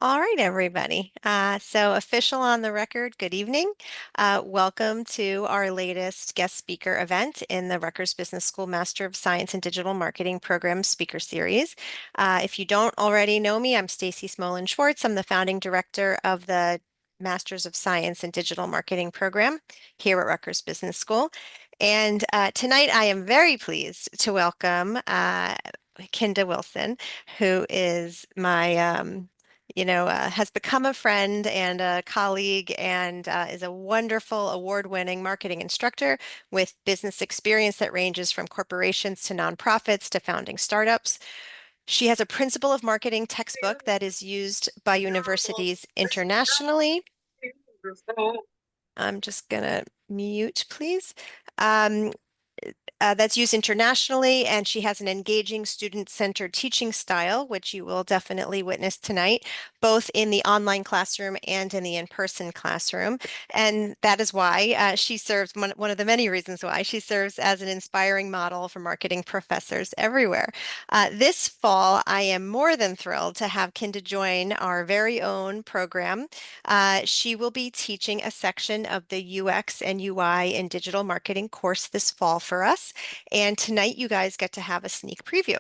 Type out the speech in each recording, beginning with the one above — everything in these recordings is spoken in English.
All right, everybody. So official on the record, good evening. Welcome to our latest guest speaker event in the Rutgers Business School Master of Science in Digital Marketing Program Speaker Series. If you don't already know me, I'm Stacy Smolin Schwartz. I'm the founding director of the Masters of Science in Digital Marketing Program here at Rutgers Business School. And tonight I am very pleased to welcome Kinda Wilson, who is my has become a friend and a colleague and is a wonderful award-winning marketing instructor with business experience that ranges from corporations to nonprofits to founding startups. She has a principle of marketing textbook that is used by universities internationally. I'm just gonna mute, please. Um, that's used internationally, and she has an engaging student-centered teaching style, which you will definitely witness tonight, both in the online classroom and in the in-person classroom. And that is why she serves, one of the many reasons why she serves as an inspiring model for marketing professors everywhere. This fall, I am more than thrilled to have Kinda join our very own program. She will be teaching a section of the UX and UI in digital marketing course this fall for us. And tonight, you guys get to have a sneak preview.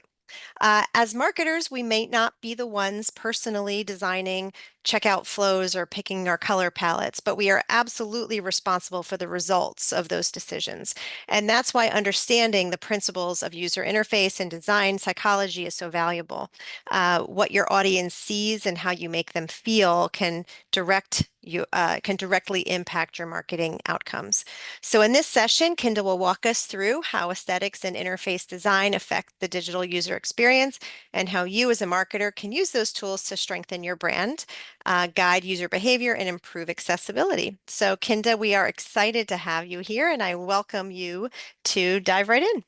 As marketers, we may not be the ones personally designing checkout flows or picking our color palettes, but we are absolutely responsible for the results of those decisions. And that's why understanding the principles of user interface and design psychology is so valuable. What your audience sees and how you make them feel can directly impact your marketing outcomes. So in this session, Kinda will walk us through how aesthetics and interface design affect the digital user experience and how you as a marketer can use those tools to strengthen your brand, guide user behavior, and improve accessibility. So Kinda, we are excited to have you here, and I welcome you to dive right in.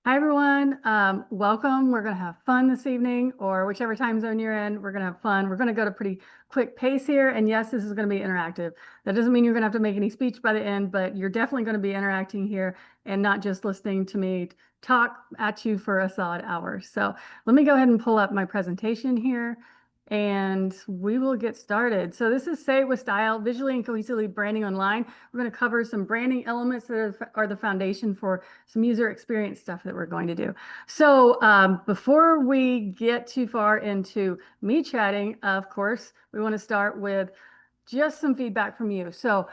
Hi, everyone. Welcome. We're going to have fun this evening, or whichever time zone you're in, we're going to have fun. We're going to go at a pretty quick pace here. And yes, this is going to be interactive. That doesn't mean you're going to have to make any speech by the end, but you're definitely going to be interacting here and not just listening to me talk at you for a solid hour. So let me go ahead and pull up my presentation here and we will get started. So this is Say It With Style, Visually and Cohesively Branding Online. We're going to cover some branding elements that are the foundation for some user experience stuff that we're going to do. So before we get too far into me chatting, of course, we want to start with just some feedback from you. So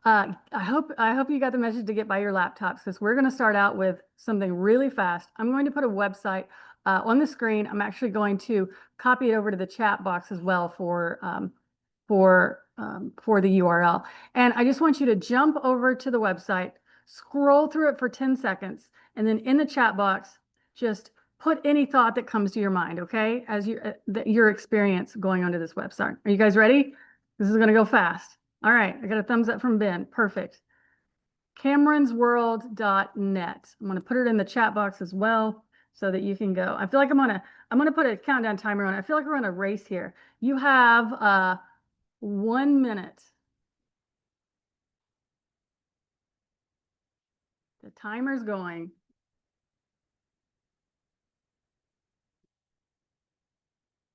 I hope you got the message to get by your laptops, because we're going to start out with something really fast. I'm going to put a website on the screen. I'm actually going to copy it over to the chat box as well for the URL. And I just want you to jump over to the website, scroll through it for 10 seconds, and then in the chat box, just put any thought that comes to your mind, okay? As your experience going onto this website. Are you guys ready? This is going to go fast. All right, I got a thumbs up from Ben. Perfect. CameronsWorld.net. I'm going to put it in the chat box as well so that you can go. I feel like I'm gonna put a countdown timer on. I feel like we're on a race here. You have 1 minute. The timer's going.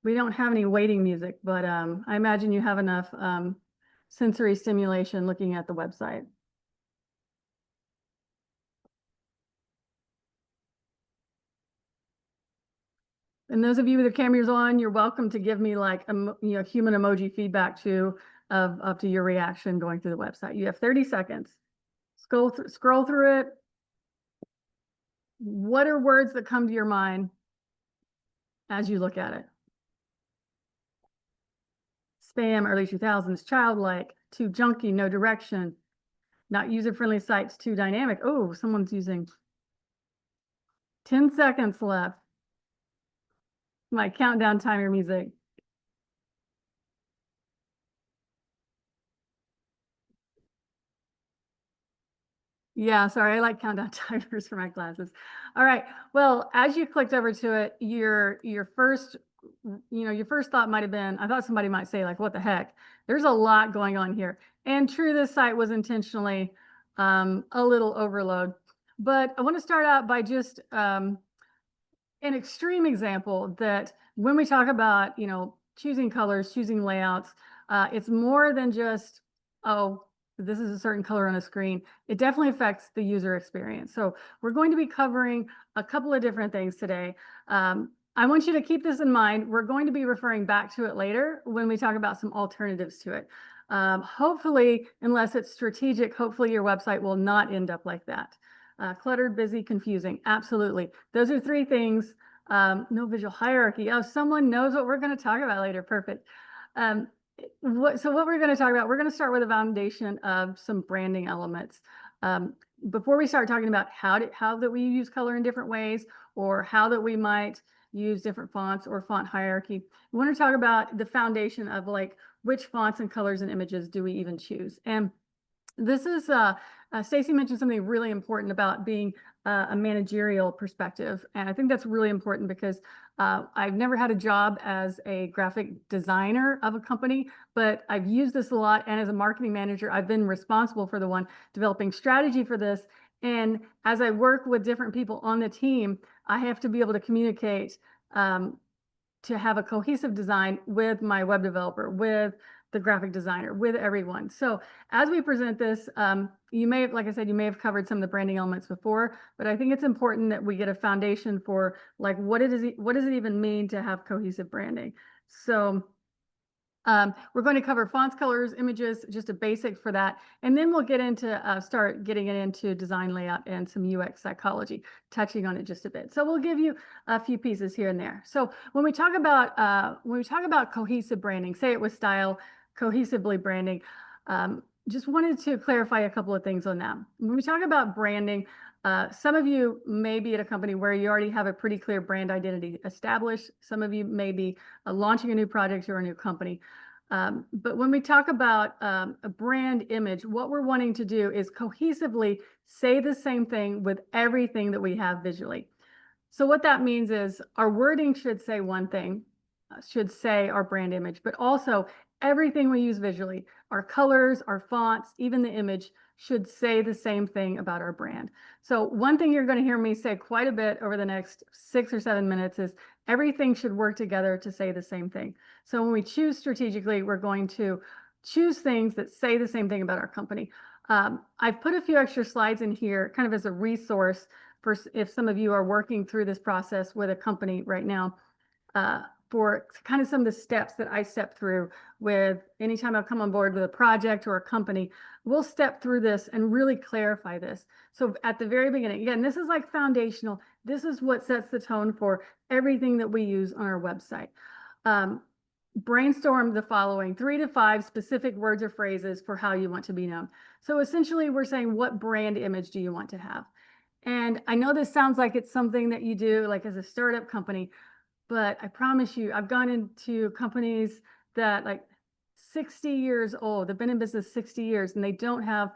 We don't have any waiting music, but I imagine you have enough sensory stimulation looking at the website. And those of you with your cameras on, you're welcome to give me like human emoji feedback too up to your reaction going through the website. You have 30 seconds. Scroll through it. What are words that come to your mind as you look at it? Spam, early 2000s, childlike, too junky, no direction, not user-friendly sites, too dynamic. Oh, someone's using 10 seconds left. My countdown timer music. Yeah, sorry, I like countdown timers for my classes. All right. Well, as you clicked over to it, your first thought might have been, I thought somebody might say, like, what the heck? There's a lot going on here. And true, this site was intentionally a little overload. But I want to start out by just an extreme example that when we talk about, choosing colors, choosing layouts. It's more than just, oh, this is a certain color on a screen. It definitely affects the user experience. So we're going to be covering a couple of different things today. I want you to keep this in mind. We're going to be referring back to it later when we talk about some alternatives to it. Hopefully, unless it's strategic, hopefully your website will not end up like that. Cluttered, busy, confusing. Absolutely. Those are three things. No visual hierarchy. Oh, someone knows what we're going to talk about later. Perfect. So what we're going to talk about, we're going to start with a foundation of some branding elements. Before we start talking about how that we use color in different ways, or how that we might use different fonts or font hierarchy, we want to talk about the foundation of like which fonts and colors and images do we even choose. And this is Stacy mentioned something really important about being a managerial perspective, and I think that's really important because I've never had a job as a graphic designer of a company, but I've used this a lot, and as a marketing manager, I've been responsible for the one developing strategy for this. And as I work with different people on the team, I have to be able to communicate to have a cohesive design with my web developer, with the graphic designer, with everyone. So as we present this, you may have, like I said, you may have covered some of the branding elements before, but I think it's important that we get a foundation for like, what does it even mean to have cohesive branding? So we're going to cover fonts, colors, images, just a basic for that. And then we'll get into start getting it into design layout and some UX psychology, touching on it just a bit. So we'll give you a few pieces here and there. So when we talk about cohesive branding, say it with style, cohesively branding, just wanted to clarify a couple of things on that. When we talk about branding, some of you may be at a company where you already have a pretty clear brand identity established. Some of you may be launching a new project or a new company. But when we talk about a brand image, what we're wanting to do is cohesively say the same thing with everything that we have visually. So what that means is our wording should say one thing, should say our brand image, but also everything we use visually, our colors, our fonts, even the image should say the same thing about our brand. So one thing you're going to hear me say quite a bit over the next 6 or 7 minutes is everything should work together to say the same thing. So when we choose strategically, we're going to choose things that say the same thing about our company. I've put a few extra slides in here kind of as a resource for if some of you are working through this process with a company right now, for kind of some of the steps that I step through with anytime I come on board with a project or a company, we'll step through this and really clarify this. So at the very beginning, again, this is like foundational. This is what sets the tone for everything that we use on our website. Brainstorm the following 3 to 5 specific words or phrases for how you want to be known. So essentially we're saying, what brand image do you want to have? And I know this sounds like it's something that you do like as a startup company, but I promise you, I've gone into companies that like 60 years old, they've been in business 60 years, and they don't have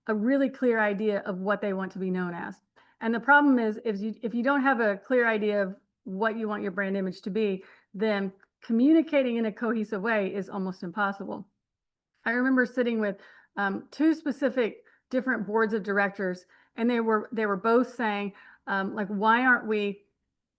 a really clear idea of what they want to be known as. And the problem is, if you don't have a clear idea of what you want your brand image to be, then communicating in a cohesive way is almost impossible. I remember sitting with 2 specific different boards of directors, and they were both saying, like, why aren't we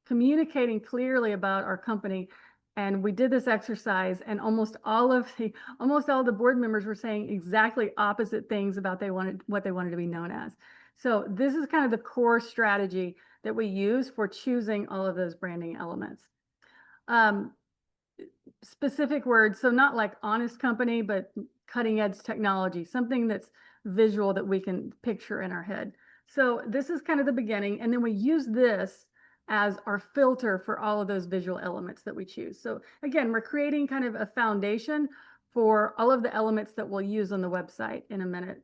communicating clearly about our company? And we did this exercise, and almost all the board members were saying exactly opposite things about what they wanted to be known as. So this is kind of the core strategy that we use for choosing all of those branding elements. Specific words, so not like honest company, but cutting edge technology, something that's visual that we can picture in our head. So this is kind of the beginning, and then we use this as our filter for all of those visual elements that we choose. So again, we're creating kind of a foundation for all of the elements that we'll use on the website in a minute.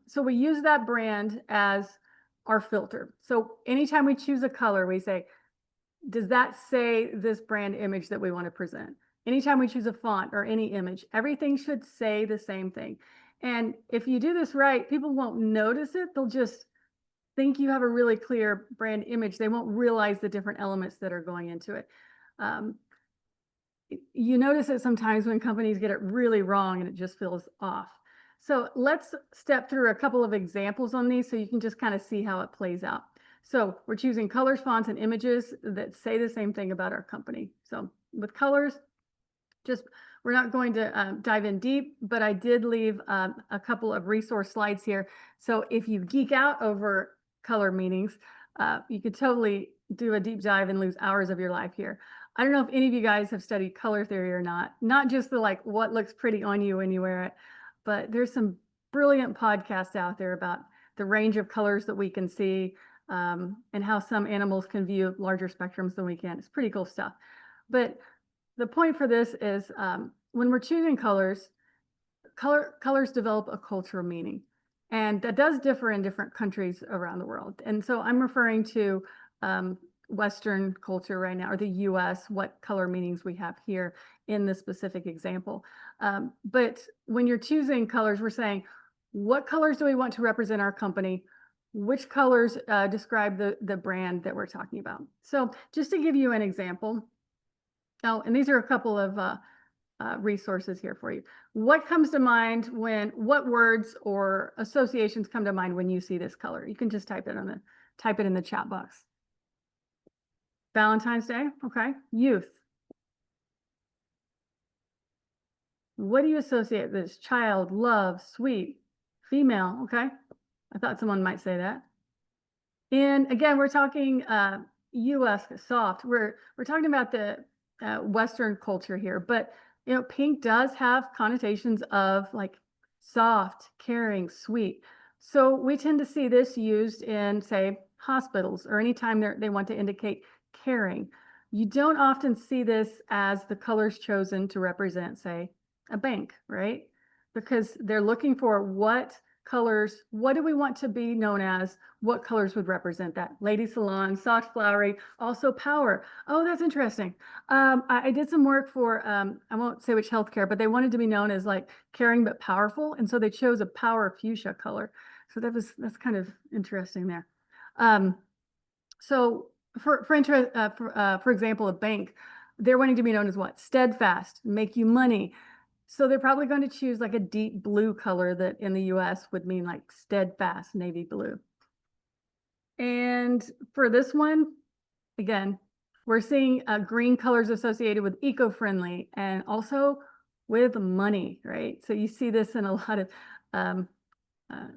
So we use that brand as our filter. So anytime we choose a color, we say, does that say this brand image that we want to present? Anytime we choose a font or any image, everything should say the same thing. And if you do this right, people won't notice it. They'll just think you have a really clear brand image. They won't realize the different elements that are going into it. You notice it sometimes when companies get it really wrong and it just feels off. So let's step through a couple of examples on these so you can just kind of see how it plays out. So we're choosing colors, fonts, and images that say the same thing about our company. So with colors, Just, we're not going to dive in deep, but I did leave a couple of resource slides here. So if you geek out over color meanings, you could totally do a deep dive and lose hours of your life here. I don't know if any of you guys have studied color theory or not just the like what looks pretty on you when you wear it, but there's some brilliant podcasts out there about the range of colors that we can see, and how some animals can view larger spectrums than we can. It's pretty cool stuff. But the point for this is, when we're choosing colors, colors develop a cultural meaning, and that does differ in different countries around the world. And so I'm referring to Western culture right now, or the US, what color meanings we have here in this specific example. But when you're choosing colors, we're saying, what colors do we want to represent our company? Which colors describe the brand that we're talking about? So just to give you an example, oh, and these are a couple of resources here for you. What comes to mind what words or associations come to mind when you see this color? You can just type it in the chat box. Valentine's Day, okay. Youth. What do you associate this? Child, love, sweet, female, okay. I thought someone might say that. And again, we're talking US soft. We're talking about the Western culture here, but pink does have connotations of like soft, caring, sweet. So we tend to see this used in, say, hospitals or anytime they want to indicate caring. You don't often see this as the colors chosen to represent, say, a bank, right? Because they're looking for what colors, what do we want to be known as? What colors would represent that? Lady salon, soft flowery, also power. Oh, that's interesting. I did some work for, I won't say which healthcare, but they wanted to be known as like caring but powerful. And so they chose a power fuchsia color. So that's kind of interesting there. So for example, a bank, they're wanting to be known as what? Steadfast, make you money. So they're probably going to choose like a deep blue color that in the US would mean like steadfast navy blue. And for this one, again, we're seeing green colors associated with eco-friendly and also with money, right? So you see this in a lot of, a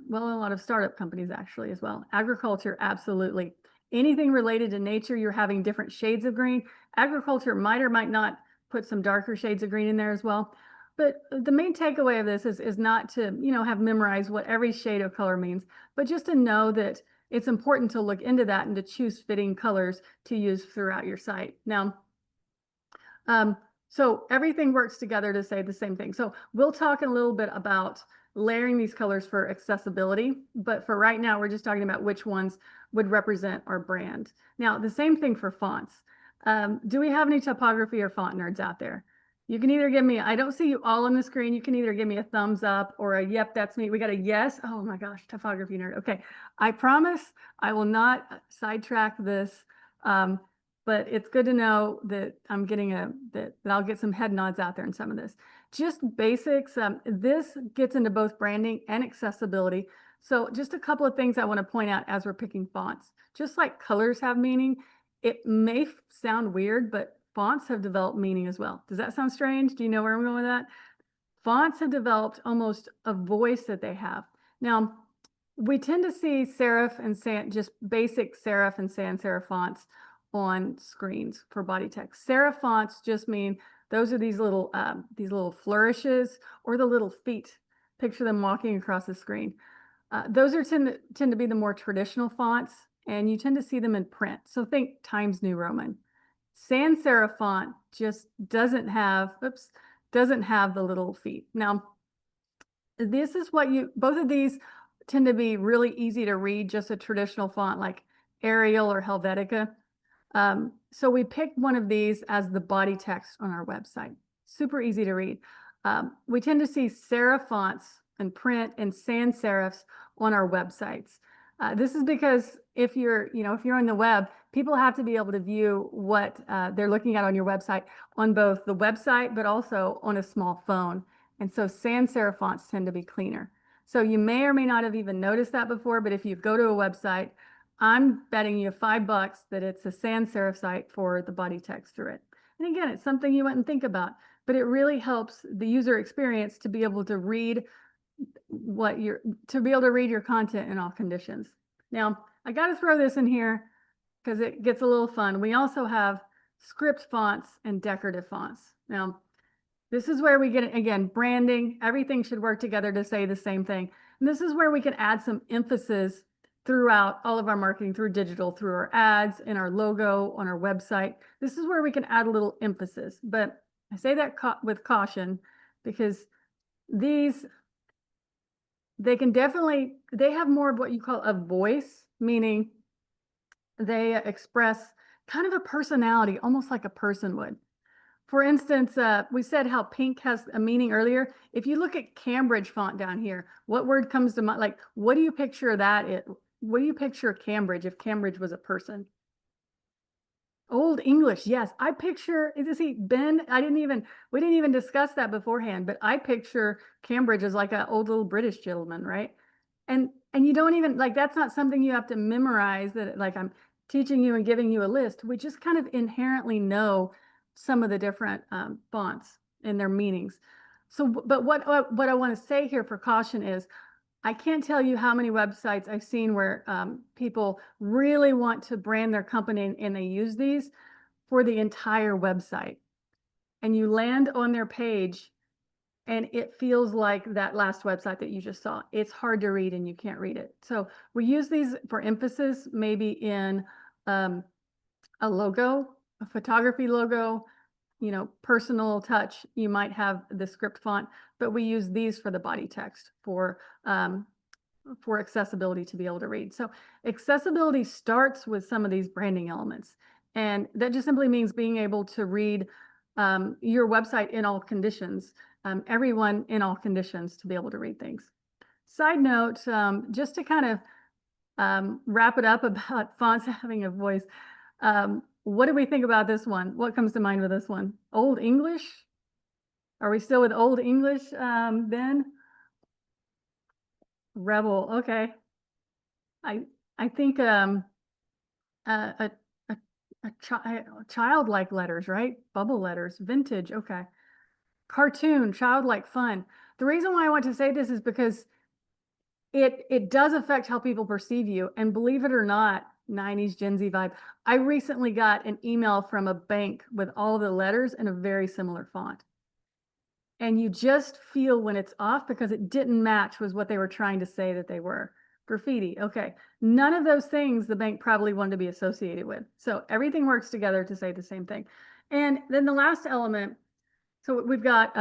lot of startup companies actually as well. Agriculture, absolutely. Anything related to nature, you're having different shades of green. Agriculture might or might not put some darker shades of green in there as well. But the main takeaway of this is not to, have memorized what every shade of color means, but just to know that it's important to look into that and to choose fitting colors to use throughout your site. Now, so everything works together to say the same thing. So we'll talk a little bit about layering these colors for accessibility, but for right now, we're just talking about which ones would represent our brand. Now, the same thing for fonts. Do we have any typography or font nerds out there? You can either give me, I don't see you all on the screen. You can either give me a thumbs up or a, yep, that's me. We got a yes. Oh my gosh, typography nerd. Okay. I promise I will not sidetrack this. But it's good to know that I'm getting that I'll get some head nods out there in some of this. Just basics. This gets into both branding and accessibility. So just a couple of things I want to point out as we're picking fonts. Just like colors have meaning, it may sound weird, but fonts have developed meaning as well. Does that sound strange? Do you know where I'm going with that? Fonts have developed almost a voice that they have. Now, we tend to see serif and just basic serif and sans serif fonts on screens for body text. Serif fonts just mean those are these little flourishes or the little feet. Picture them walking across the screen. Those are tend to be the more traditional fonts, and you tend to see them in print. So think Times New Roman. Sans serif font just doesn't have the little feet. Now, this is both of these tend to be really easy to read, just a traditional font like Arial or Helvetica. So we picked one of these as the body text on our website. Super easy to read. We tend to see serif fonts and print and sans serifs on our websites. This is because if you're on the web, people have to be able to view what they're looking at on your website on both the website, but also on a small phone. And so sans serif fonts tend to be cleaner. So you may or may not have even noticed that before, but if you go to a website, I'm betting you $5 that it's a sans serif site for the body text through it. And again, it's something you wouldn't think about, but it really helps the user experience to be able to read your content in all conditions. Now, I got to throw this in here because it gets a little fun. We also have script fonts and decorative fonts. Now, this is where we get, again, branding. Everything should work together to say the same thing. And this is where we can add some emphasis throughout all of our marketing, through digital, through our ads, in our logo, on our website. This is where we can add a little emphasis. But I say that with caution, because these, they have more of what you call a voice, meaning they express kind of a personality, almost like a person would. For instance, we said how pink has a meaning earlier. If you look at Cambridge font down here, what word comes to mind? Like, what do you picture what do you picture Cambridge if Cambridge was a person? Old English, yes. I picture, see, Ben, we didn't even discuss that beforehand, but I picture Cambridge as like an old little British gentleman, right? And you don't even, like, that's not something you have to memorize, that like I'm teaching you and giving you a list. We just kind of inherently know some of the different fonts and their meanings. So, but what I want to say here for caution is, I can't tell you how many websites I've seen where people really want to brand their company and they use these for the entire website. And you land on their page and it feels like that last website that you just saw. It's hard to read and you can't read it. So we use these for emphasis, maybe in a logo, a photography logo, personal touch. You might have the script font, but we use these for the body text for accessibility to be able to read. So accessibility starts with some of these branding elements. And that just simply means being able to read your website in all conditions, everyone in all conditions to be able to read things. Side note, just to kind of wrap it up about fonts having a voice, what do we think about this one? What comes to mind with this one? Old English? Are we still with Old English, Ben? Rebel, okay. I think a, a, childlike letters, right? Bubble letters, vintage, okay. Cartoon, childlike fun. The reason why I want to say this is because it does affect how people perceive you. And believe it or not, 90s Gen Z vibe. I recently got an email from a bank with all the letters in a very similar font. And you just feel when it's off because it didn't match with what they were trying to say that they were. Graffiti, okay. None of those things the bank probably wanted to be associated with. So everything works together to say the same thing. And then the last element, so we've got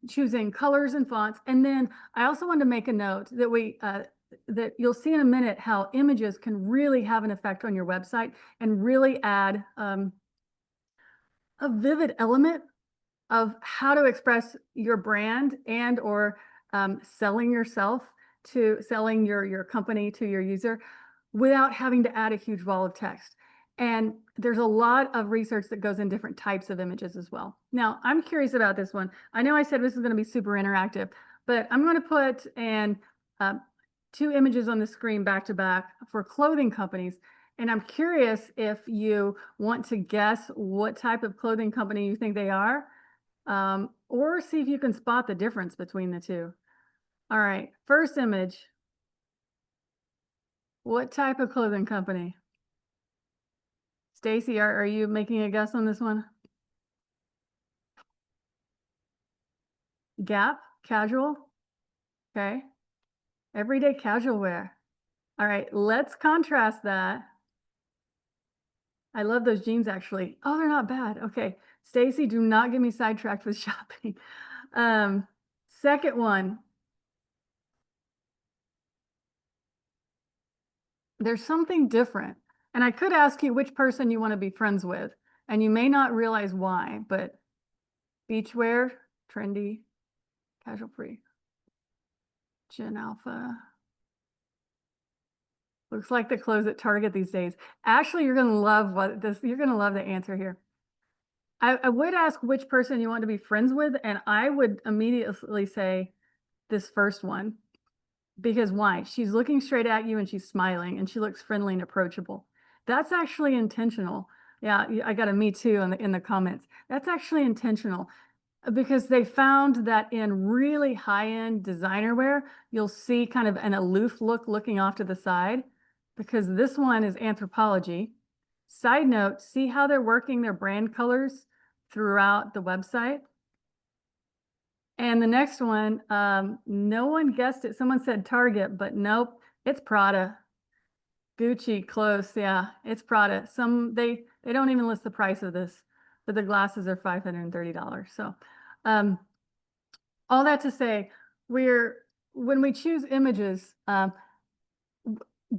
choosing colors and fonts. And then I also wanted to make a note that that you'll see in a minute how images can really have an effect on your website and really add a vivid element of how to express your brand and or selling your company to your user without having to add a huge wall of text. And there's a lot of research that goes in different types of images as well. Now, I'm curious about this one. I know I said this is going to be super interactive, but I'm going to put two images on the screen back to back for clothing companies. And I'm curious if you want to guess what type of clothing company you think they are, or see if you can spot the difference between the two. All right, first image. What type of clothing company? Stacy, are you making a guess on this one? Gap, casual. Okay. Everyday casual wear. All right, let's contrast that. I love those jeans actually. Oh, they're not bad. Okay. Stacy, do not get me sidetracked with shopping. Second one. There's something different. And I could ask you which person you want to be friends with, and you may not realize why, but beachwear, trendy, casual free. Gen Alpha. Looks like the clothes at Target these days. Ashley, you're gonna love you're gonna love the answer here. I would ask which person you want to be friends with, and I would immediately say this first one. Because why? She's looking straight at you and she's smiling and she looks friendly and approachable. That's actually intentional. Yeah, I got a me too in the comments. That's actually intentional. because they found that in really high-end designer wear, you'll see kind of an aloof look looking off to the side, because this one is Anthropologie. Side note, see how they're working their brand colors throughout the website? And the next one, no one guessed it. Someone said Target, but nope, it's Prada. Gucci, close, yeah, it's Prada. They don't even list the price of this, but the glasses are $530. So all that to say, when we choose images,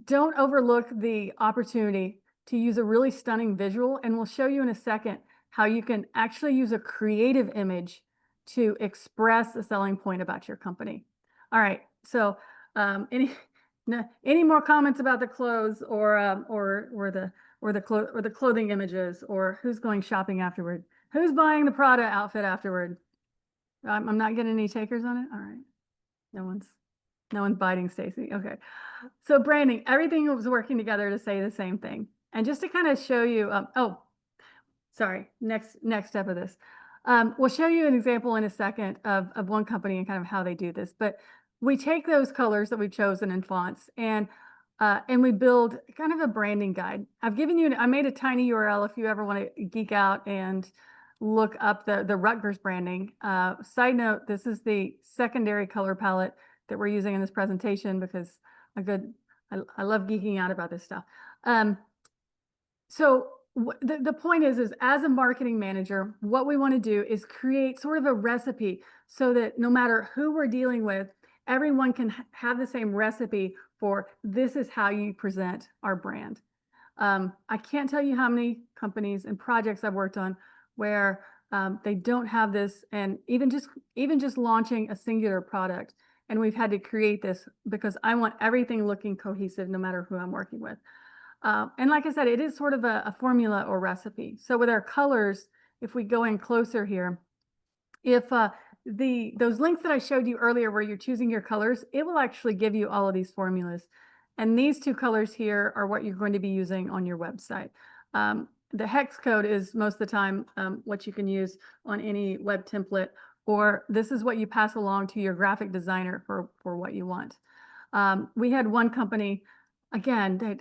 don't overlook the opportunity to use a really stunning visual, and we'll show you in a second how you can actually use a creative image to express a selling point about your company. All right, so any more comments about the clothes or the clothing images, or who's going shopping afterward? Who's buying the Prada outfit afterward? I'm not getting any takers on it. All right, no one's biting Stacy. Okay. So branding, everything was working together to say the same thing. And just to kind of show you, oh, sorry, next step of this. We'll show you an example in a second of one company and kind of how they do this. But we take those colors that we've chosen in fonts and we build kind of a branding guide. I made a tiny URL if you ever want to geek out and look up the Rutgers branding. Side note, this is the secondary color palette that we're using in this presentation because I love geeking out about this stuff. So the point is as a marketing manager, what we want to do is create sort of a recipe so that no matter who we're dealing with, everyone can have the same recipe for this is how you present our brand. I can't tell you how many companies and projects I've worked on where they don't have this, and even just launching a singular product, and we've had to create this because I want everything looking cohesive no matter who I'm working with. And like I said, it is sort of a formula or recipe. So with our colors, if we go in closer here, if those links that I showed you earlier where you're choosing your colors, it will actually give you all of these formulas. And these two colors here are what you're going to be using on your website. The hex code is most of the time what you can use on any web template, or this is what you pass along to your graphic designer for what you want. We had one company, again,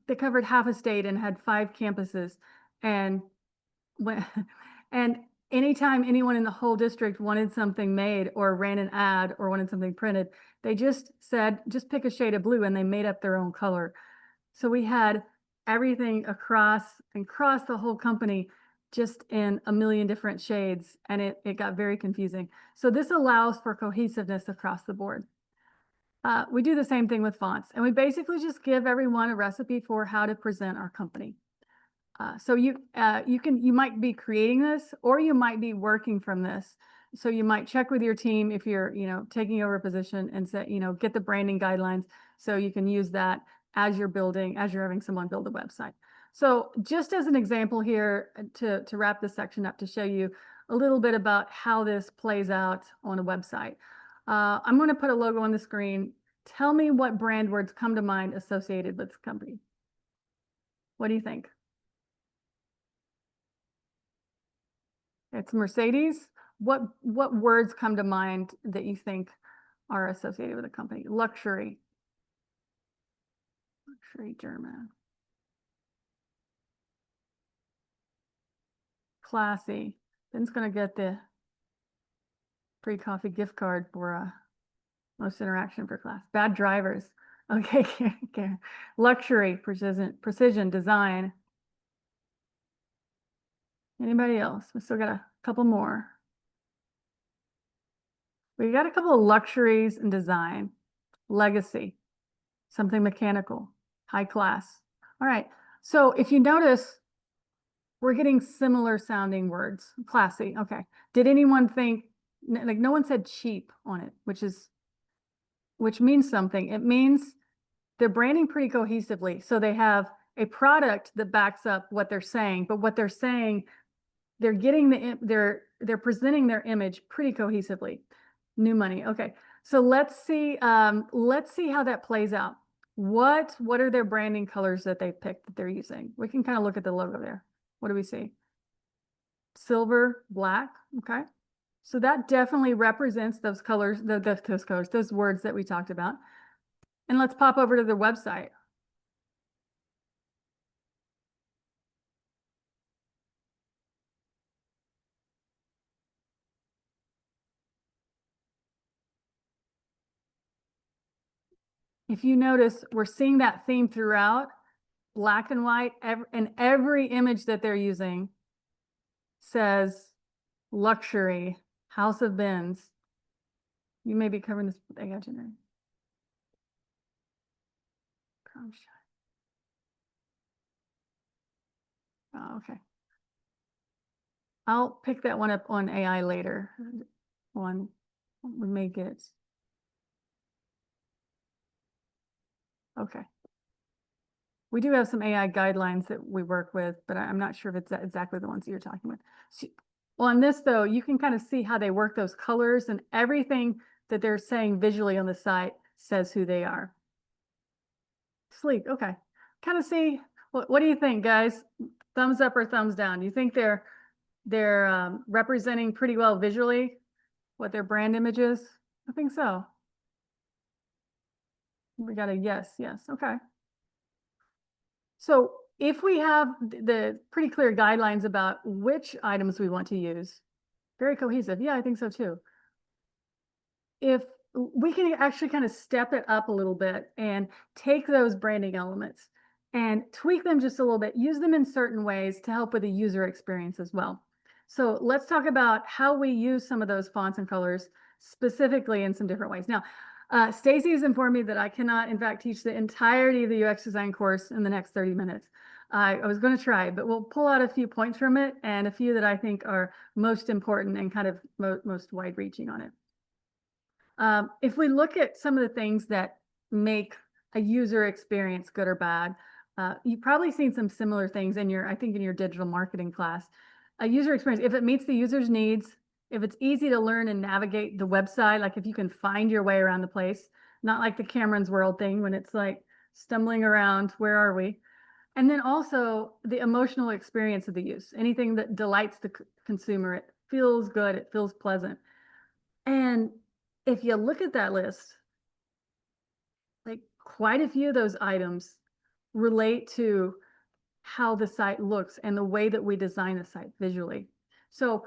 they covered half a state and had 5 campuses. And when, and anytime anyone in the whole district wanted something made or ran an ad or wanted something printed, they just said, just pick a shade of blue, and they made up their own color. So we had everything across the whole company just in a million different shades, and it got very confusing. So this allows for cohesiveness across the board. We do the same thing with fonts, and we basically just give everyone a recipe for how to present our company. So you might be creating this, or you might be working from this. So you might check with your team if you're, taking over a position and say, get the branding guidelines so you can use that as you're having someone build a website. So just as an example here to wrap this section up, to show you a little bit about how this plays out on a website. I'm going to put a logo on the screen. Tell me what brand words come to mind associated with this company. What do you think? It's Mercedes. What words come to mind that you think are associated with a company? Luxury. Luxury German. Classy. Ben's going to get the free coffee gift card for most interaction for class. Bad drivers. Okay. Okay. Luxury, precision, design. Anybody else? We still got a couple more. We got a couple of luxuries and design. Legacy, something mechanical, high class. All right. So if you notice, we're getting similar sounding words. Classy. Okay. Did anyone think, like, no one said cheap on it, which means something. It means they're branding pretty cohesively. So they have a product that backs up what they're saying, but what they're saying, they're presenting their image pretty cohesively. New money. Okay. So let's see how that plays out. What are their branding colors that they picked that they're using? We can kind of look at the logo there. What do we see? Silver, black. Okay. So that definitely represents those colors, those colors, those words that we talked about. And let's pop over to the website. If you notice, we're seeing that theme throughout, black and white, and every image that they're using says luxury, House of Benz. You may be covering this. I got you there. Oh, okay. I'll pick that one up on AI later. One we may get. Okay. We do have some AI guidelines that we work with, but I'm not sure if it's exactly the ones that you're talking about. Well, on this though, you can kind of see how they work those colors, and everything that they're saying visually on the site says who they are. Sleek, okay. Kind of see, what do you think, guys? Thumbs up or thumbs down? Do you think they're representing pretty well visually what their brand image is? I think so. We got a yes, yes, okay. So if we have the pretty clear guidelines about which items we want to use, very cohesive. Yeah, I think so too. If we can actually kind of step it up a little bit and take those branding elements and tweak them just a little bit, use them in certain ways to help with the user experience as well. So let's talk about how we use some of those fonts and colors specifically in some different ways. Now, Stacy has informed me that I cannot, in fact, teach the entirety of the UX design course in the next 30 minutes. I was going to try, but we'll pull out a few points from it and a few that I think are most important and kind of most wide-reaching on it. If we look at some of the things that make a user experience good or bad, you've probably seen some similar things in I think in your digital marketing class. A user experience, if it meets the user's needs, if it's easy to learn and navigate the website, like if you can find your way around the place, not like the Cameron's World thing when it's like stumbling around, where are we? And then also the emotional experience of the use, anything that delights the consumer, it feels good, it feels pleasant. And if you look at that list, like quite a few of those items relate to how the site looks and the way that we design the site visually. So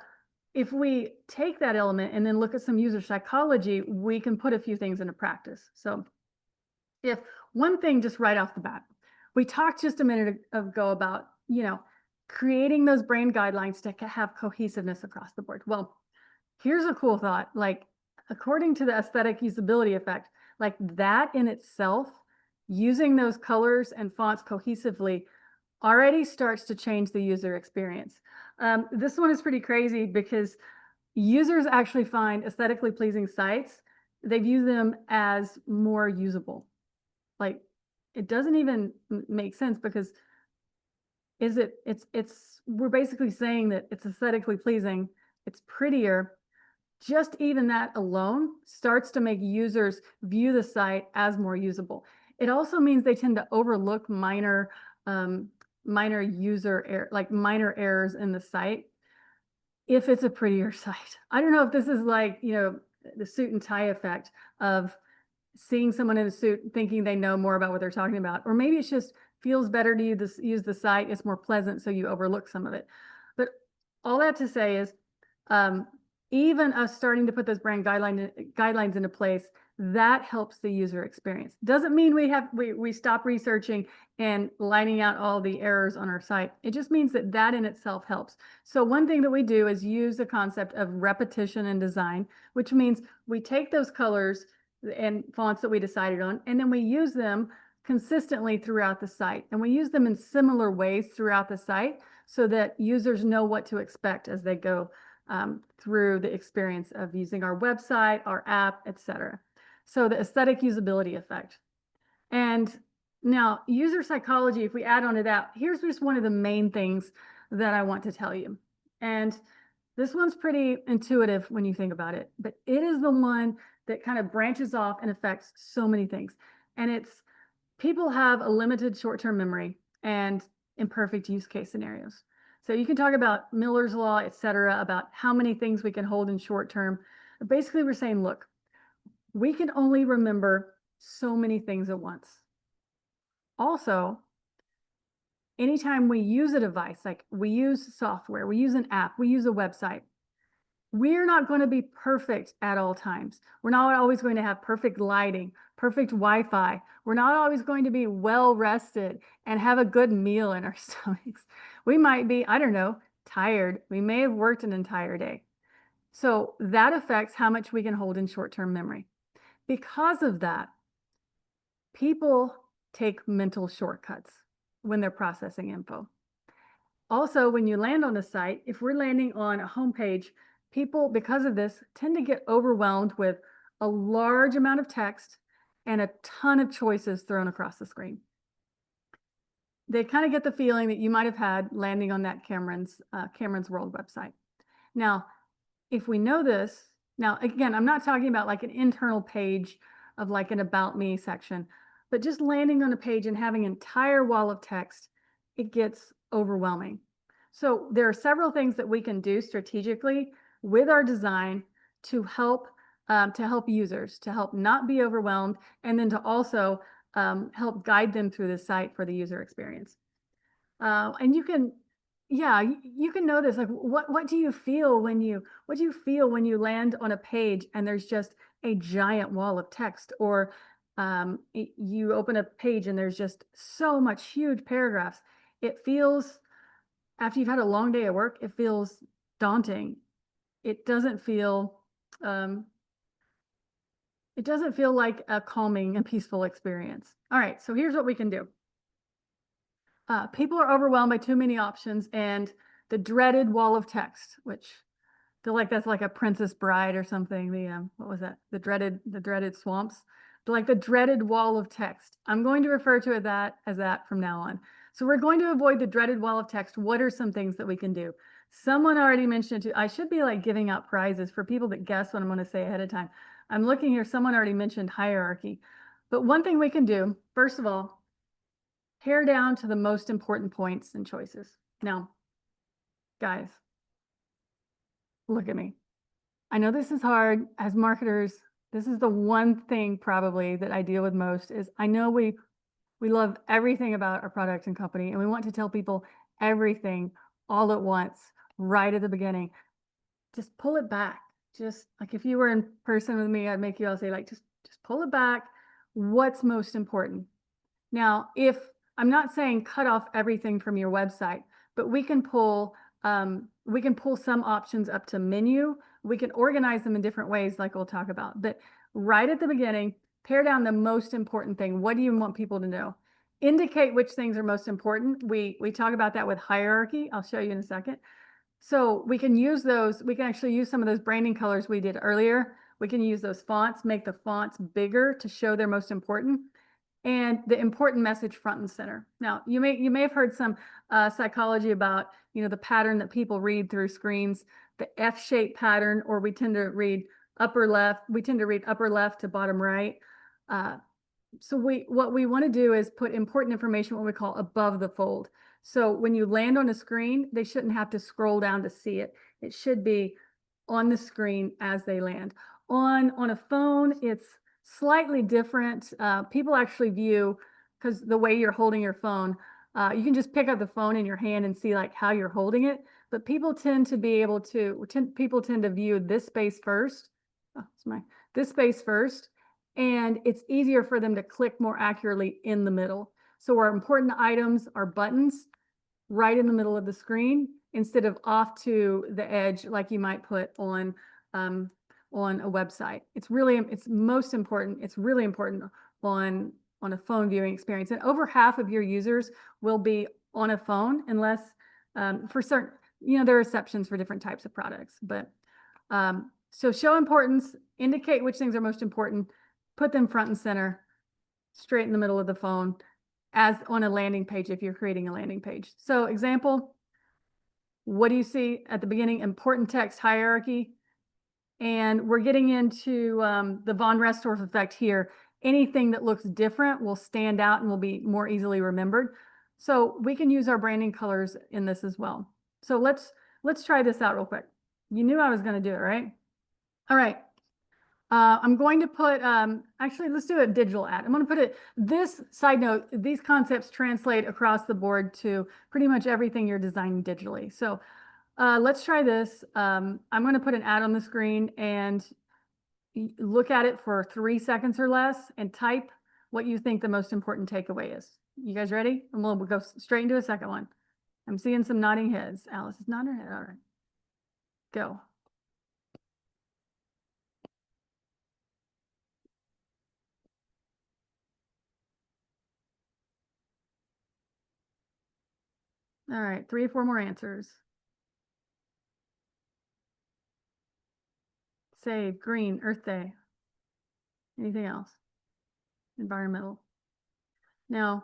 if we take that element and then look at some user psychology, we can put a few things into practice. So if one thing just right off the bat, we talked just a minute ago about, creating those brand guidelines to have cohesiveness across the board. Well, here's a cool thought. Like, according to the aesthetic usability effect, like that in itself, using those colors and fonts cohesively already starts to change the user experience. This one is pretty crazy because users actually find aesthetically pleasing sites. They view them as more usable. Like, it doesn't even make sense because we're basically saying that it's aesthetically pleasing, it's prettier. Just even that alone starts to make users view the site as more usable. It also means they tend to overlook minor user error, like minor errors in the site if it's a prettier site. I don't know if this is like, the suit and tie effect of seeing someone in a suit thinking they know more about what they're talking about, or maybe it's just feels better to use the site. It's more pleasant, so you overlook some of it. But all that to say is, even us starting to put those brand guidelines into place, that helps the user experience. Doesn't mean we stop researching and lining out all the errors on our site. It just means that in itself helps. So one thing that we do is use the concept of repetition in design, which means we take those colors and fonts that we decided on, and then we use them consistently throughout the site. And we use them in similar ways throughout the site so that users know what to expect as they go through the experience of using our website, our app, etc. So the aesthetic usability effect. And now user psychology, if we add on to that, here's just one of the main things that I want to tell you. And this one's pretty intuitive when you think about it, but it is the one that kind of branches off and affects so many things. And it's people have a limited short-term memory and imperfect use case scenarios. So you can talk about Miller's Law, et cetera, about how many things we can hold in short term. Basically, we're saying, look, we can only remember so many things at once. Also, anytime we use a device, like we use software, we use an app, we use a website, we're not going to be perfect at all times. We're not always going to have perfect lighting, perfect Wi-Fi. We're not always going to be well rested and have a good meal in our stomachs. We might be, I don't know, tired. We may have worked an entire day. So that affects how much we can hold in short-term memory. Because of that, people take mental shortcuts when they're processing info. Also, when you land on a site, if we're landing on a homepage, people, because of this, tend to get overwhelmed with a large amount of text and a ton of choices thrown across the screen. They kind of get the feeling that you might have had landing on that Cameron's World website. Now, if we know this, now again, I'm not talking about like an internal page of like an About Me section, but just landing on a page and having an entire wall of text, it gets overwhelming. So there are several things that we can do strategically with our design to help users, to help not be overwhelmed, and then to also help guide them through the site for the user experience. And you can, yeah, you can know this. Like, what do you feel when you land on a page and there's just a giant wall of text, or you open a page and there's just so much huge paragraphs? It feels, after you've had a long day at work, it feels daunting. It doesn't feel, um, it doesn't feel like a calming and peaceful experience. All right, so here's what we can do. People are overwhelmed by too many options and the dreaded wall of text, which I feel like that's like a Princess Bride or something. The what was that? The dreaded swamps. Like the dreaded wall of text. I'm going to refer to it as that from now on. So we're going to avoid the dreaded wall of text. What are some things that we can do? Someone already mentioned it too. I should be like giving out prizes for people that guess what I'm going to say ahead of time. I'm looking here. Someone already mentioned hierarchy. But one thing we can do, first of all, pare down to the most important points and choices. Now, guys, look at me. I know this is hard as marketers. This is the one thing probably that I deal with most is I know we love everything about our product and company, and we want to tell people everything all at once, right at the beginning. Just pull it back. Just like if you were in person with me, I'd make you all say, like, just pull it back. What's most important? Now, if I'm not saying cut off everything from your website, but we can pull some options up to menu. We can organize them in different ways, like we'll talk about. But right at the beginning, pare down the most important thing. What do you want people to know? Indicate which things are most important. We talk about that with hierarchy. I'll show you in a second. So we can use those. We can actually use some of those branding colors we did earlier. We can use those fonts, make the fonts bigger to show they're most important, and the important message front and center. Now, you may have heard some psychology about, the pattern that people read through screens, the F-shaped pattern, or we tend to read upper left. We tend to read upper left to bottom right. So what we want to do is put important information, what we call above the fold. So when you land on a screen, they shouldn't have to scroll down to see it. It should be on the screen as they land. On a phone, it's slightly different. People actually view, because the way you're holding your phone, you can just pick up the phone in your hand and see like how you're holding it. But people tend to people tend to view this space first. Oh, this space first, and it's easier for them to click more accurately in the middle. So our important items are buttons right in the middle of the screen instead of off to the edge like you might put on a website. It's most important. It's really important on a phone viewing experience. And over half of your users will be on a phone unless for certain, there are exceptions for different types of products. But so show importance, indicate which things are most important, put them front and center, straight in the middle of the phone, as on a landing page if you're creating a landing page. So example, what do you see at the beginning? Important text hierarchy. And we're getting into the von Restorff effect here. Anything that looks different will stand out and will be more easily remembered. So we can use our branding colors in this as well. So let's try this out real quick. You knew I was going to do it, right? All right. I'm going to put, actually, let's do a digital ad. I'm going to put it, this side note, these concepts translate across the board to pretty much everything you're designing digitally. So let's try this. I'm going to put an ad on the screen and look at it for 3 seconds or less and type what you think the most important takeaway is. You guys ready? And we'll go straight into a second one. I'm seeing some nodding heads. Alice is nodding her head. All right. Go. All right, 3 or 4 more answers. Save, green, Earth Day. Anything else? Environmental. Now,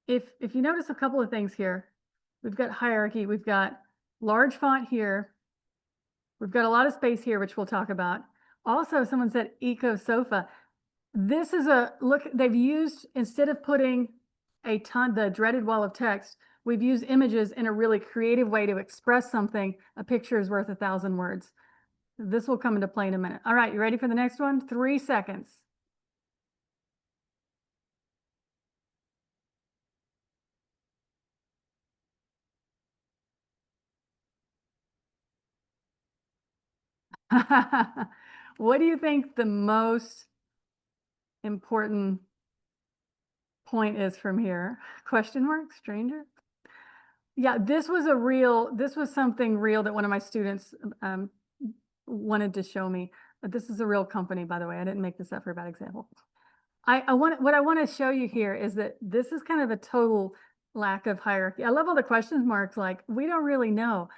if you notice a couple of things here, we've got hierarchy, we've got large font here, we've got a lot of space here, which we'll talk about. Also, someone said eco sofa. This is a look, they've used, instead of putting the dreaded wall of text, we've used images in a really creative way to express something. A picture is worth 1,000 words. This will come into play in a minute. All right, you ready for the next one? 3 seconds. What do you think the most important point is from here? Question mark, stranger? Yeah, this was something real that one of my students wanted to show me. But this is a real company, by the way. I didn't make this up for a bad example. What I want to show you here is that this is kind of a total lack of hierarchy. I love all the question marks, like we don't really know.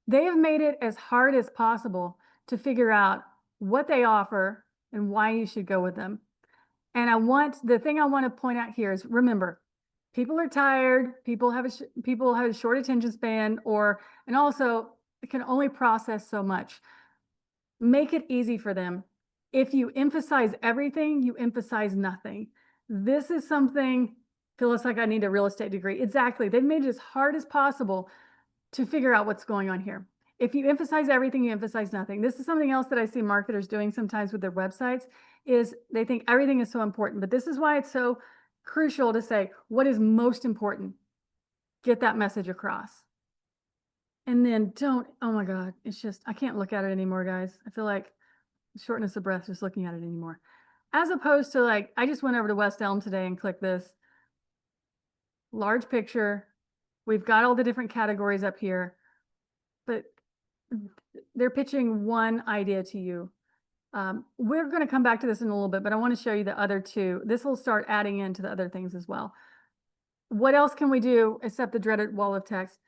They have made it as hard as possible to figure out what they offer and why you should go with them. And the thing I want to point out here is, remember, people are tired, people have a short attention span, and also can only process so much. Make it easy for them. If you emphasize everything, you emphasize nothing. This is something, feels like I need a real estate degree. Exactly. They've made it as hard as possible to figure out what's going on here. If you emphasize everything, you emphasize nothing. This is something else that I see marketers doing sometimes with their websites, is they think everything is so important. But this is why it's so crucial to say, what is most important? Get that message across. And then oh my God, it's just, I can't look at it anymore, guys. I feel like shortness of breath just looking at it anymore. As opposed to, like, I just went over to West Elm today and clicked this. Large picture. We've got all the different categories up here, but they're pitching one idea to you. We're going to come back to this in a little bit, but I want to show you the other two. This will start adding into the other things as well. What else can we do except the dreaded wall of text?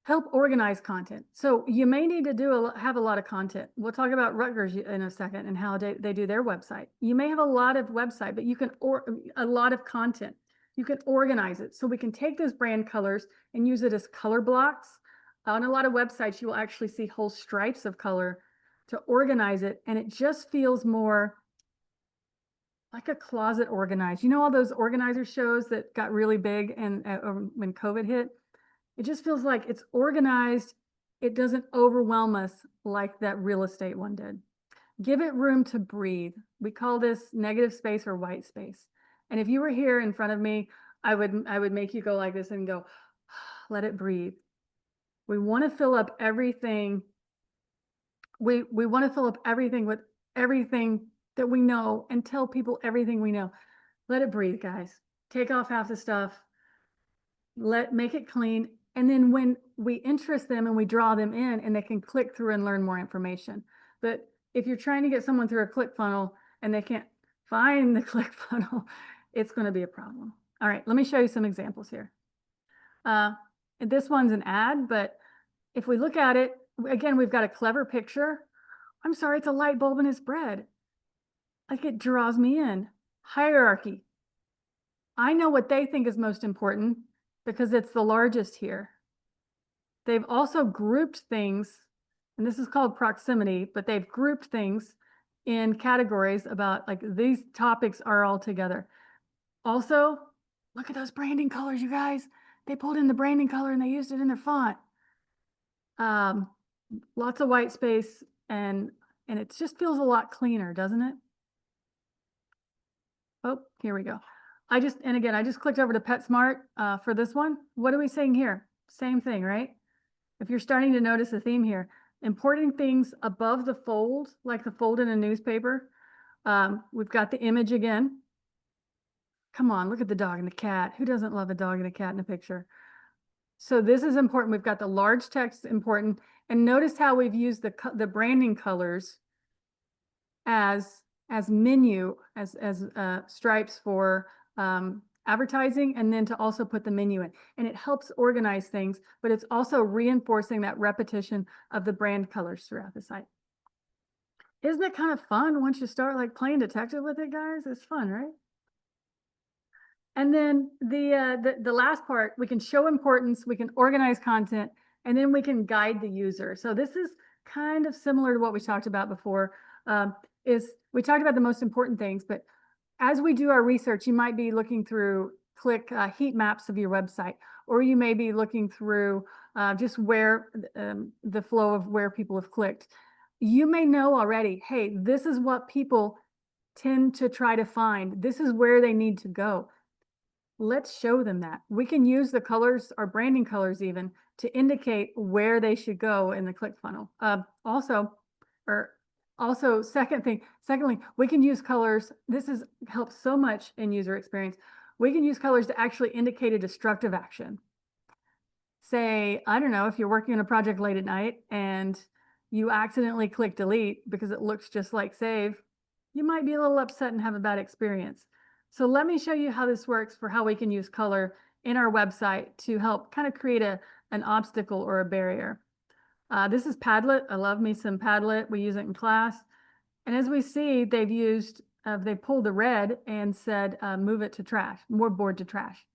Help organize content. So you may need to have a lot of content. We'll talk about Rutgers in a second and how they do their website. You may have a lot of website, but you can, a lot of content. You can organize it. So we can take those brand colors and use it as color blocks. On a lot of websites, you will actually see whole stripes of color to organize it. And it just feels more like a closet organized. You know, all those organizer shows that got really big and when COVID hit? It just feels like it's organized. It doesn't overwhelm us like that real estate one did. Give it room to breathe. We call this negative space or white space. And if you were here in front of me, I would make you go like this and go, let it breathe. We want to fill up everything. We want to fill up everything with everything that we know and tell people everything we know. Let it breathe, guys. Take off half the stuff. Make it clean. And then when we interest them and we draw them in, and they can click through and learn more information. But if you're trying to get someone through a click funnel and they can't find the click funnel, it's going to be a problem. All right, let me show you some examples here. This one's an ad, but if we look at it, again, we've got a clever picture. I'm sorry, it's a light bulb in his bread. Like, it draws me in. Hierarchy. I know what they think is most important because it's the largest here. They've also grouped things, and this is called proximity, but they've grouped things in categories about, like, these topics are all together. Also, look at those branding colors, you guys. they pulled in the branding color and they used it in their font. Lots of white space, and it just feels a lot cleaner, doesn't it? Oh, here we go. I just clicked over to PetSmart for this one. What are we saying here? Same thing, right? If you're starting to notice a theme here, importing things above the fold, like the fold in a newspaper. We've got the image again. Come on, look at the dog and the cat. Who doesn't love a dog and a cat in a picture? So this is important. We've got the large text important. And notice how we've used the branding colors as menu, as stripes for advertising, and then to also put the menu in. And it helps organize things, but it's also reinforcing that repetition of the brand colors throughout the site. Isn't it kind of fun once you start like playing detective with it, guys? It's fun, right? And then the last part, we can show importance, we can organize content, and then we can guide the user. So this is kind of similar to what we talked about before. Is we talked about the most important things, but as we do our research, you might be looking through heat maps of your website, or you may be looking through just where the flow of where people have clicked. You may know already, hey, this is what people tend to try to find. This is where they need to go. Let's show them that. We can use the colors, our branding colors even, to indicate where they should go in the click funnel. Secondly, we can use colors. This helps so much in user experience. We can use colors to actually indicate a destructive action. Say, I don't know, if you're working on a project late at night and you accidentally click delete because it looks just like save, you might be a little upset and have a bad experience. So let me show you how this works for how we can use color in our website to help kind of create an obstacle or a barrier. This is Padlet. I love me some Padlet. We use it in class. And as we see, they pulled the red and said, move it to trash, more board to trash.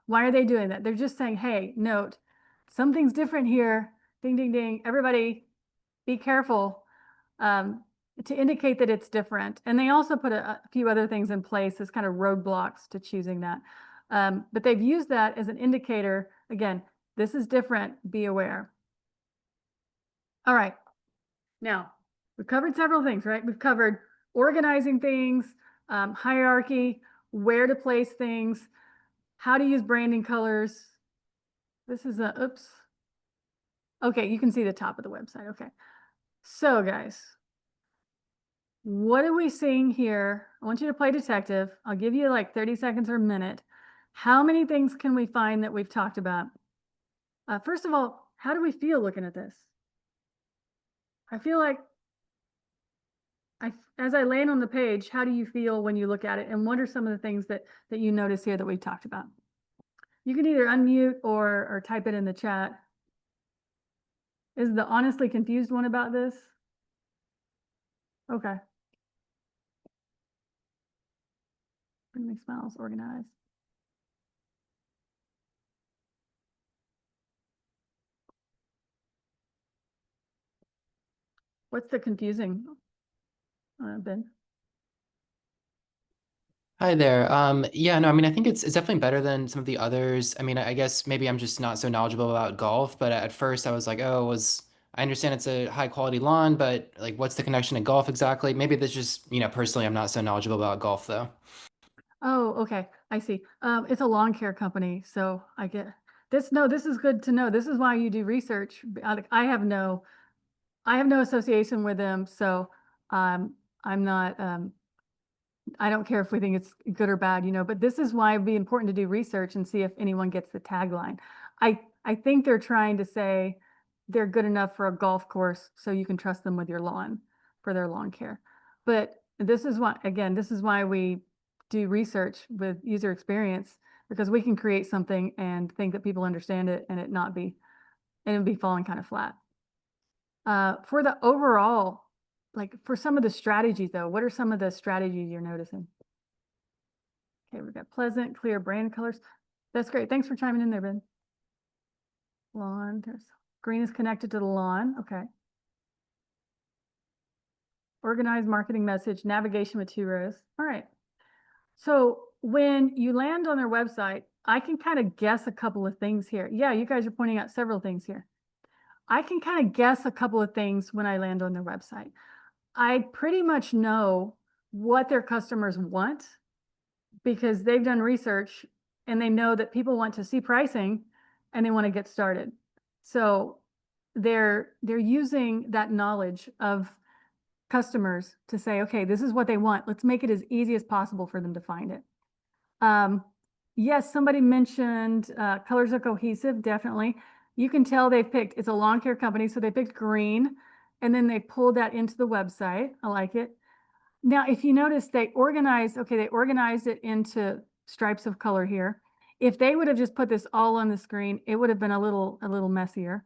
Why are they doing that? They're just saying, hey, note, something's different here. Ding, ding, ding. Everybody, be careful. To indicate that it's different. And they also put a few other things in place as kind of roadblocks to choosing that. But they've used that as an indicator. Again, this is different, be aware. All right, now we've covered several things, right? We've covered organizing things, hierarchy, where to place things, how to use branding colors. This is oops. Okay, you can see the top of the website, okay. So guys, what are we seeing here? I want you to play detective. I'll give you like 30 seconds or a minute. How many things can we find that we've talked about? First of all, how do we feel looking at this? I feel like, as I land on the page, how do you feel when you look at it? And what are some of the things that you notice here that we've talked about? You can either unmute or type it in the chat. Is the honestly confused one about this? Okay. Bring me smiles, organized. What's the confusing, Ben? Hi there. Yeah, no, I mean, I think it's definitely better than some of the others. I mean, I guess maybe I'm just not so knowledgeable about golf, but at first I was like, oh, I understand it's a high quality lawn, but like, what's the connection to golf exactly? Maybe that's just, personally, I'm not so knowledgeable about golf though. Oh, okay. I see. It's a lawn care company, so I get this. No, this is good to know. This is why you do research. I have no association with them, so I'm not I don't care if we think it's good or bad, but this is why it'd be important to do research and see if anyone gets the tagline. I think they're trying to say they're good enough for a golf course, so you can trust them with your lawn for their lawn care. But this is why we do research with user experience, because we can create something and think that people understand it and it'd be falling kind of flat. For the overall, like for some of the strategies though, what are some of the strategies you're noticing? Okay, we've got pleasant, clear brand colors. That's great. Thanks for chiming in there, Ben. Lawn, green is connected to the lawn. Okay. Organized marketing message, navigation with 2 rows. All right. So when you land on their website, I can kind of guess a couple of things here. Yeah, you guys are pointing out several things here. I can kind of guess a couple of things when I land on their website. I pretty much know what their customers want because they've done research and they know that people want to see pricing and they want to get started. So they're using that knowledge of customers to say, okay, this is what they want. Let's make it as easy as possible for them to find it. Yes, somebody mentioned colors are cohesive, definitely. You can tell they've picked, it's a lawn care company, so they picked green and then they pulled that into the website. I like it. Now, if you notice, they organized it into stripes of color here. If they would have just put this all on the screen, it would have been a little messier.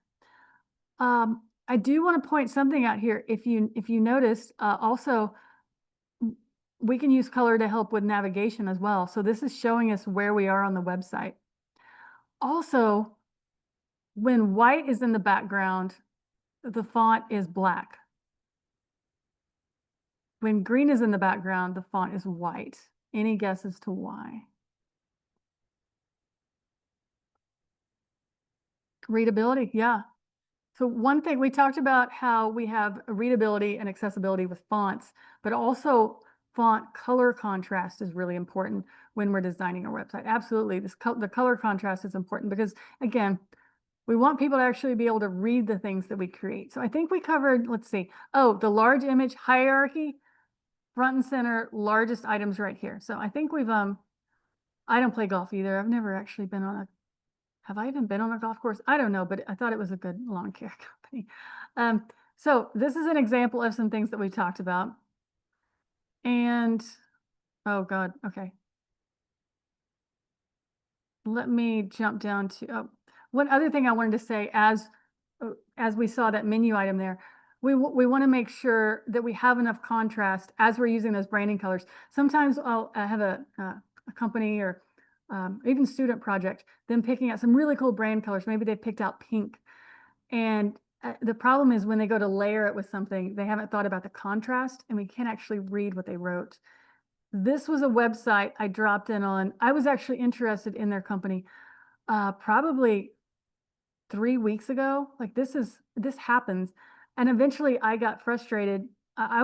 I do want to point something out here. If you notice, also we can use color to help with navigation as well. So this is showing us where we are on the website. Also, when white is in the background, the font is black. When green is in the background, the font is white. Any guesses to why? Readability, yeah. So one thing, we talked about how we have readability and accessibility with fonts, but also font color contrast is really important when we're designing our website. Absolutely, the color contrast is important because, again, we want people to actually be able to read the things that we create. So I think we covered, let's see, oh, the large image hierarchy, front and center, largest items right here. So I think we've, I don't play golf either. I've never actually been on a, have I even been on a golf course? I don't know, but I thought it was a good lawn care company. So this is an example of some things that we talked about. And, oh God, okay. Let me jump down to, oh, one other thing I wanted to say as we saw that menu item there, we want to make sure that we have enough contrast as we're using those branding colors. Sometimes I'll have a company or even student project, them picking out some really cool brand colors. Maybe they picked out pink. And the problem is when they go to layer it with something, they haven't thought about the contrast and we can't actually read what they wrote. This was a website I dropped in on. I was actually interested in their company probably 3 weeks ago. Like this happens. And eventually I got frustrated. I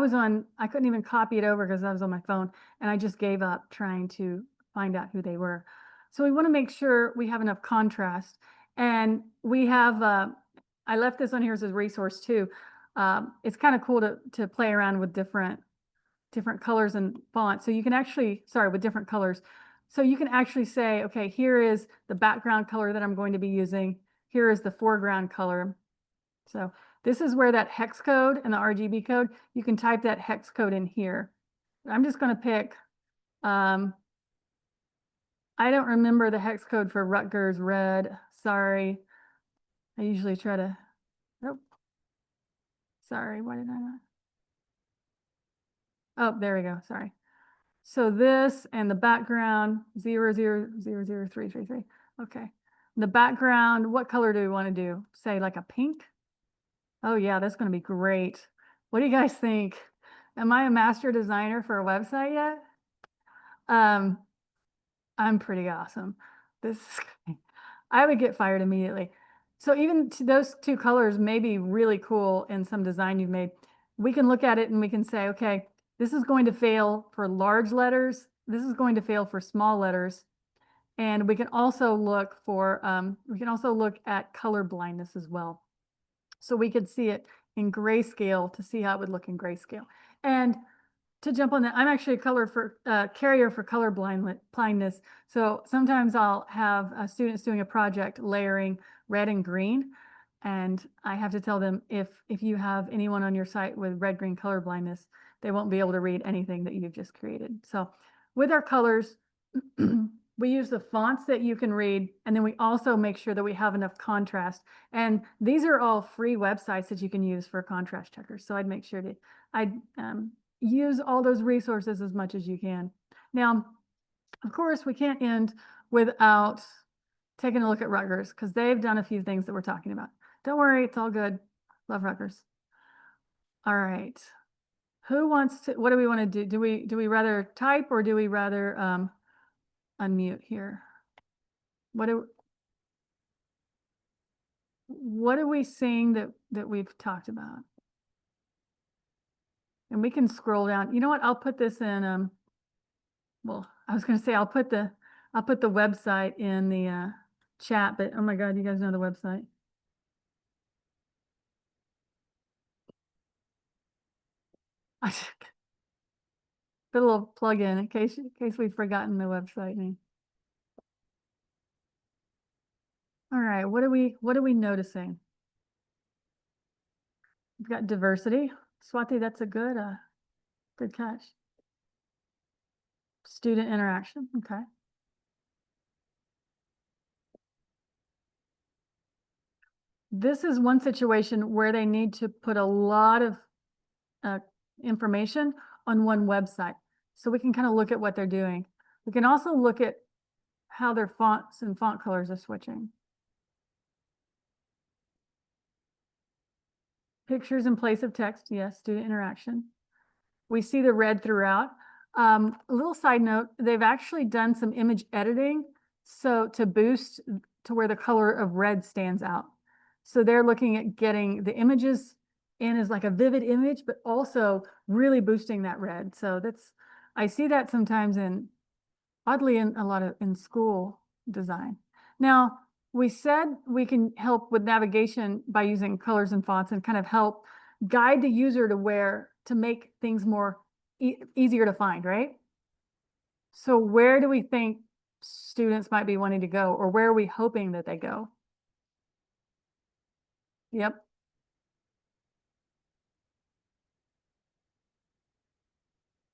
couldn't even copy it over because I was on my phone and I just gave up trying to find out who they were. So we want to make sure we have enough contrast. And we have, I left this on here as a resource too. It's kind of cool to play around with different colors and fonts. So you can actually, sorry, with different colors. So you can actually say, okay, here is the background color that I'm going to be using. Here is the foreground color. So this is where that hex code and the RGB code, you can type that hex code in here. I'm just going to pick, I don't remember the hex code for Rutgers red. Sorry. I usually try to, nope. Sorry, why did I not? Oh, there we go. Sorry. So this and the background 00000333. Okay. The background, what color do we want to do? Say like a pink? Oh yeah, that's going to be great. What do you guys think? Am I a master designer for a website yet? I'm pretty awesome. This is, I would get fired immediately. So even those two colors may be really cool in some design you've made. We can look at it and we can say, okay, this is going to fail for large letters. This is going to fail for small letters. And we can also look for, at color blindness as well. So we could see it in grayscale to see how it would look in grayscale. And to jump on that, I'm actually a carrier for color blindness. So sometimes I'll have students doing a project layering red and green. And I have to tell them if you have anyone on your site with red, green color blindness, they won't be able to read anything that you've just created. So with our colors, we use the fonts that you can read, and then we also make sure that we have enough contrast. And these are all free websites that you can use for contrast checkers. So I'd make sure to, use all those resources as much as you can. Now, of course, we can't end without taking a look at Rutgers because they've done a few things that we're talking about. Don't worry, it's all good. Love Rutgers. All right. Who wants to, what do we want to do? Do we rather type or do we rather unmute here? what are we seeing that we've talked about? And we can scroll down. You know what? I'll put this in, well, I was gonna say I'll put the website in the chat, but oh my God, you guys know the website. I put a little plug in case we've forgotten the website name. All right, what are we noticing? We've got diversity. Swati, that's a good catch. Student interaction, okay. This is one situation where they need to put a lot of information on one website. So we can kind of look at what they're doing. We can also look at how their fonts and font colors are switching. Pictures in place of text, yes, student interaction. We see the red throughout. A little side note, they've actually done some image editing so to boost to where the color of red stands out. So they're looking at getting the images in as like a vivid image, but also really boosting that red. So I see that sometimes oddly in a lot of in school design. Now, we said we can help with navigation by using colors and fonts and kind of help guide the user to make things more easier to find, right? So where do we think students might be wanting to go, or where are we hoping that they go? Yep.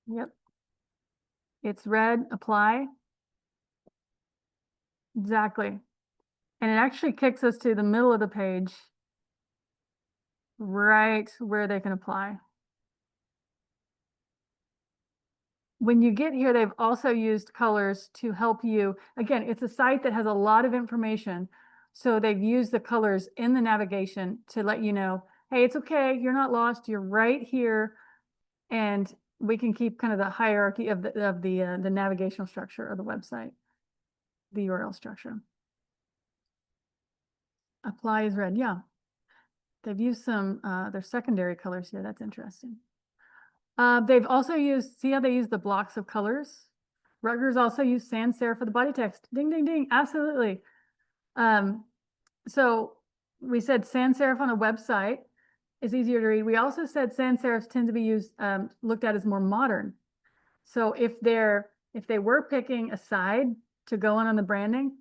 Yep. It's red, apply. Exactly. And it actually kicks us to the middle of the page, right where they can apply. When you get here, they've also used colors to help you. Again, it's a site that has a lot of information. So they've used the colors in the navigation to let you know, hey, it's okay, you're not lost, you're right here. And we can keep kind of the hierarchy of the navigational structure of the website, the URL structure. Apply is red, yeah. They've used some their secondary colors here. That's interesting. They've also used, see how they use the blocks of colors? Rutgers also used sans serif for the body text. Ding, ding, ding, absolutely. So we said sans serif on a website is easier to read. We also said sans serifs tend to be used, looked at as more modern. So if they were picking a side to go on the branding,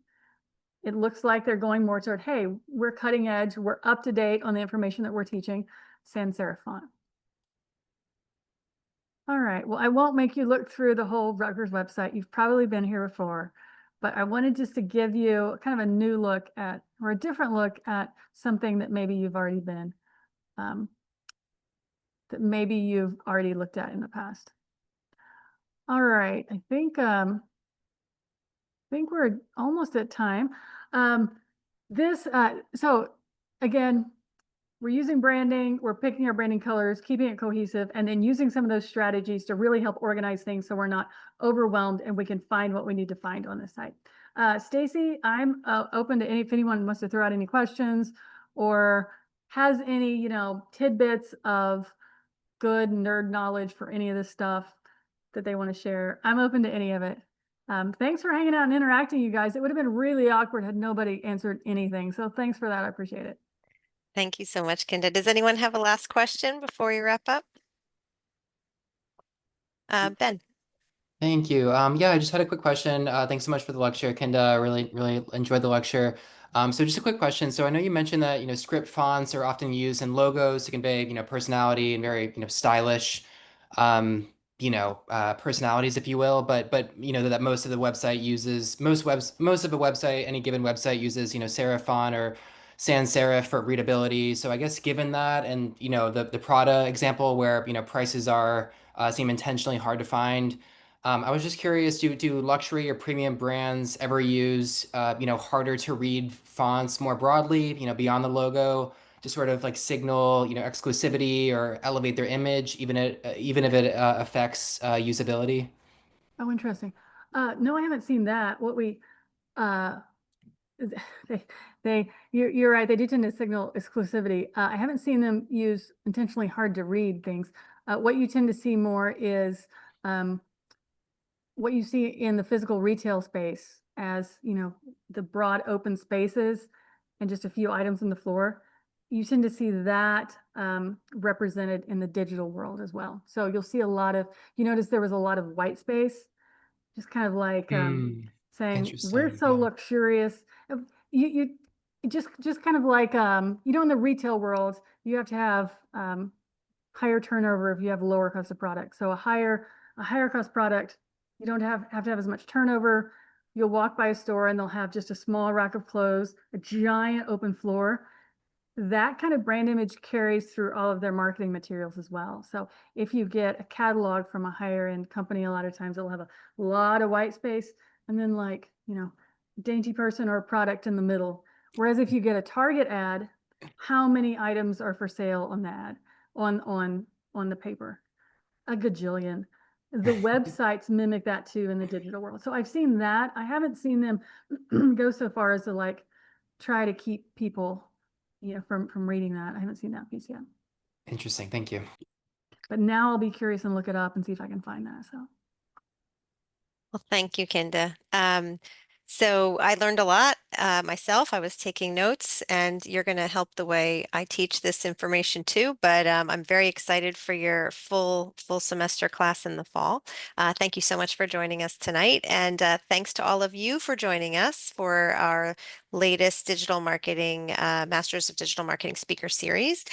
it looks like they're going more toward, hey, we're cutting edge, we're up to date on the information that we're teaching, sans serif font. All right, well, I won't make you look through the whole Rutgers website. You've probably been here before, but I wanted just to give you kind of a new look at, or a different look at something that maybe you've already been, that maybe you've already looked at in the past. All right, I think we're almost at time. So again, we're using branding, we're picking our branding colors, keeping it cohesive, and then using some of those strategies to really help organize things so we're not overwhelmed and we can find what we need to find on the site. Stacy, I'm open to if anyone wants to throw out any questions or has any, tidbits of good nerd knowledge for any of this stuff that they want to share. I'm open to any of it. Thanks for hanging out and interacting, you guys. It would have been really awkward had nobody answered anything. So thanks for that. I appreciate it. Thank you so much, Kinda. Does anyone have a last question before we wrap up? Ben. Thank you. Yeah, I just had a quick question. Thanks so much for the lecture, Kenda. Really, really enjoyed the lecture. So just a quick question. So I know you mentioned that, script fonts are often used in logos to convey, personality and very, stylish, personalities, if you will. But that most of the website uses most of a website, any given website uses, serif font or sans serif for readability. So I guess given that and, the Prada example where, prices are seem intentionally hard to find. I was just curious, do luxury or premium brands ever use, harder to read fonts more broadly, beyond the logo to sort of like signal, exclusivity or elevate their image, even if it affects usability? Oh, interesting. No, I haven't seen that. Uh, they, you're right. They do tend to signal exclusivity. I haven't seen them use intentionally hard to read things. What you tend to see more is um, what you see in the physical retail space as, the broad open spaces and just a few items on the floor. You tend to see that represented in the digital world as well. So you'll see you notice there was a lot of white space, just kind of like Mm, saying, we're interesting. so Yeah. luxurious. You just kind of like, in the retail world, you have to have higher turnover if you have a lower cost of product. So a higher cost product, you don't have to have as much turnover. You'll walk by a store and they'll have just a small rack of clothes, a giant open floor. That kind of brand image carries through all of their marketing materials as well. So if you get a catalog from a higher end company, a lot of times it'll have a lot of white space and then dainty person or a product in the middle. Whereas if you get a Target ad, how many items are for sale on the ad, on the paper? A gajillion. The websites mimic that too in the digital world. So I've seen that. I haven't seen them go so far as to try to keep people, from reading that. I haven't seen that piece yet. Interesting. Thank you. But now I'll be curious and look it up and see if I can find that. So Well, thank you, Kinda. So I learned a lot myself. I was taking notes, and you're going to help the way I teach this information too. But I'm very excited for your full semester class in the fall. Thank you so much for joining us tonight, and thanks to all of you for joining us for our latest digital marketing Masters of Digital Marketing speaker series.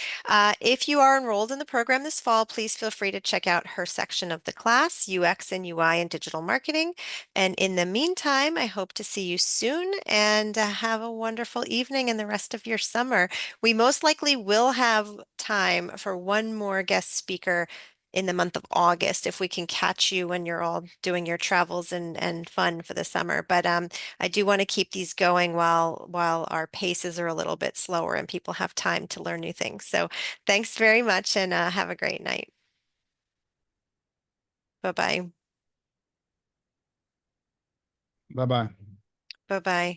If you are enrolled in the program this fall, please feel free to check out her section of the class, UX and UI and Digital Marketing. And in the meantime, I hope to see you soon and have a wonderful evening and the rest of your summer. We most likely will have time for one more guest speaker in the month of August if we can catch you when you're all doing your travels and fun for the summer. But I do want to keep these going while our paces are a little bit slower and people have time to learn new things. So thanks very much and have a great night. Bye-bye. Bye bye. Bye-bye.